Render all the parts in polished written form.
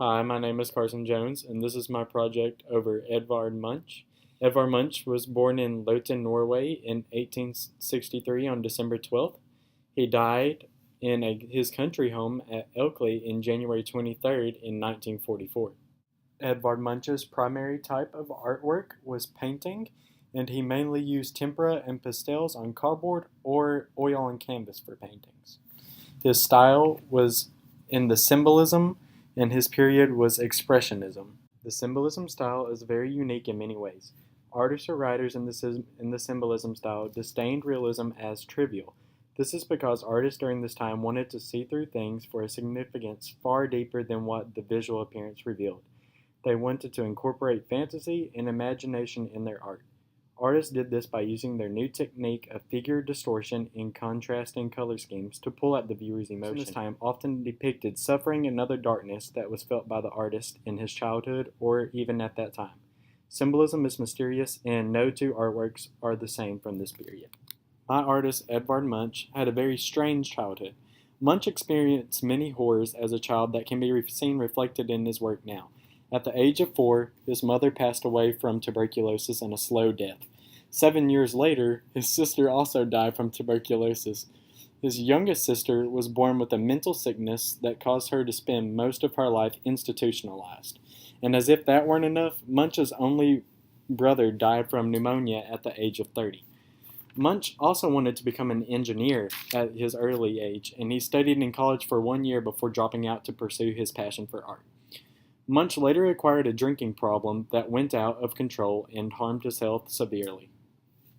Hi, my name is Carson Jones, and this is my project over Edvard Munch. Edvard Munch was born in Loten, Norway in 1863 on December 12th. He died in his country home at Elkley in January 23rd in 1944. Edvard Munch's primary type of artwork was painting, and he mainly used tempera and pastels on cardboard or oil on canvas for paintings. His style was in the symbolism, and his period was Expressionism. The symbolism style is very unique in many ways. Artists or writers in the symbolism style disdained realism as trivial. This is because artists during this time wanted to see through things for a significance far deeper than what the visual appearance revealed. They wanted to incorporate fantasy and imagination in their art. Artists did this by using their new technique of figure distortion and contrasting color schemes to pull at the viewer's emotion. This time often depicted suffering and other darkness that was felt by the artist in his childhood or even at that time. Symbolism is mysterious, and no two artworks are the same from this period. My artist, Edvard Munch, had a very strange childhood. Munch experienced many horrors as a child that can be seen reflected in his work now. At the age of 4, his mother passed away from tuberculosis in a slow death. 7 years later, his sister also died from tuberculosis. His youngest sister was born with a mental sickness that caused her to spend most of her life institutionalized. And as if that weren't enough, Munch's only brother died from pneumonia at the age of 30. Munch also wanted to become an engineer at his early age, and he studied in college for 1 year before dropping out to pursue his passion for art. Munch later acquired a drinking problem that went out of control and harmed his health severely.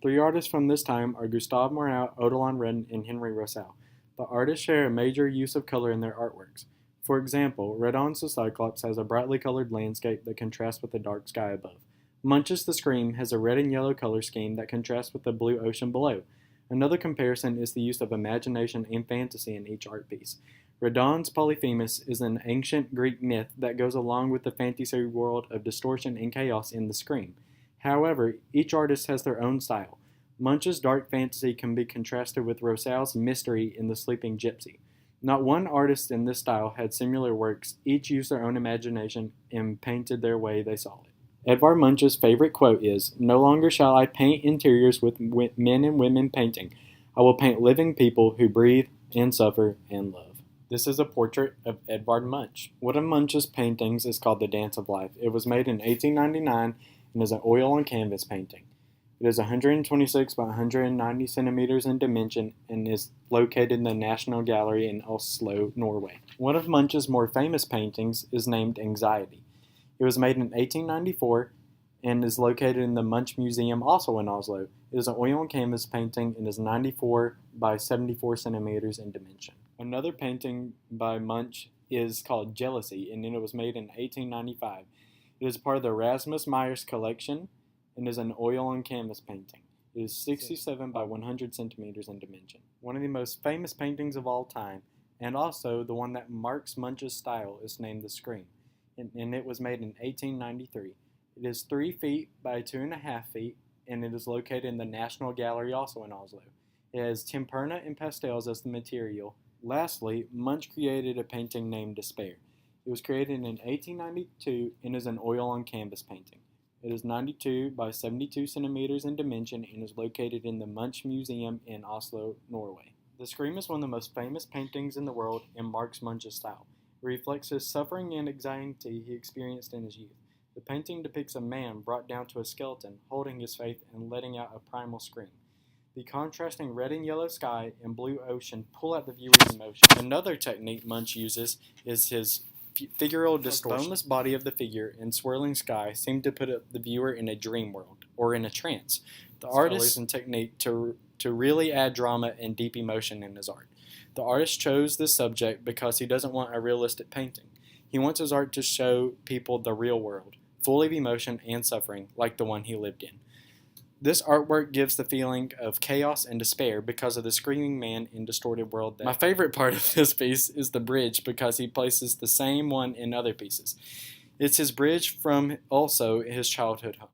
3 artists from this time are Gustave Moreau, Odilon Redon, and Henry Rousseau. The artists share a major use of color in their artworks. For example, Redon's The Cyclops has a brightly colored landscape that contrasts with the dark sky above. Munch's The Scream has a red and yellow color scheme that contrasts with the blue ocean below. Another comparison is the use of imagination and fantasy in each art piece. Redon's Polyphemus is an ancient Greek myth that goes along with the fantasy world of distortion and chaos in The Scream. However, each artist has their own style. Munch's dark fantasy can be contrasted with Rousseau's mystery in The Sleeping Gypsy. Not one artist in this style had similar works, each used their own imagination and painted their way they saw it. Edvard Munch's favorite quote is, "No longer shall I paint interiors with men and women painting. I will paint living people who breathe and suffer and love." This is a portrait of Edvard Munch. One of Munch's paintings is called The Dance of Life. It was made in 1899 and is an oil on canvas painting. It is 126 by 190 centimeters in dimension and is located in the National Gallery in Oslo, Norway. One of Munch's more famous paintings is named Anxiety. It was made in 1894 and is located in the Munch Museum, also in Oslo. It is an oil on canvas painting and is 94 by 74 centimeters in dimension. Another painting by Munch is called Jealousy, and it was made in 1895. It is part of the Rasmus Myers collection and is an oil on canvas painting. It is 67 by 100 centimeters in dimension. One of the most famous paintings of all time, and also the one that marks Munch's style, is named The Scream, and it was made in 1893. It is 3 feet by 2.5 feet, and it is located in the National Gallery, also in Oslo. It has tempera and pastels as the material. Lastly, Munch created a painting named Despair. It was created in 1892 and is an oil on canvas painting. It is 92 by 72 centimeters in dimension and is located in the Munch Museum in Oslo, Norway. The Scream is one of the most famous paintings in the world and marks Munch's style. It reflects his suffering and anxiety he experienced in his youth. The painting depicts a man brought down to a skeleton, holding his faith and letting out a primal scream. The contrasting red and yellow sky and blue ocean pull at the viewer's emotion. Another technique Munch uses is his figural distortion. The boneless body of the figure and swirling sky seem to put the viewer in a dream world, or in a trance. The artist and technique to really add drama and deep emotion in his art. The artist chose this subject because he doesn't want a realistic painting. He wants his art to show people the real world, full of emotion and suffering, like the one he lived in. This artwork gives the feeling of chaos and despair because of the screaming man and distorted world. My favorite part of this piece is the bridge because he places the same one in other pieces. It's his bridge from also his childhood home.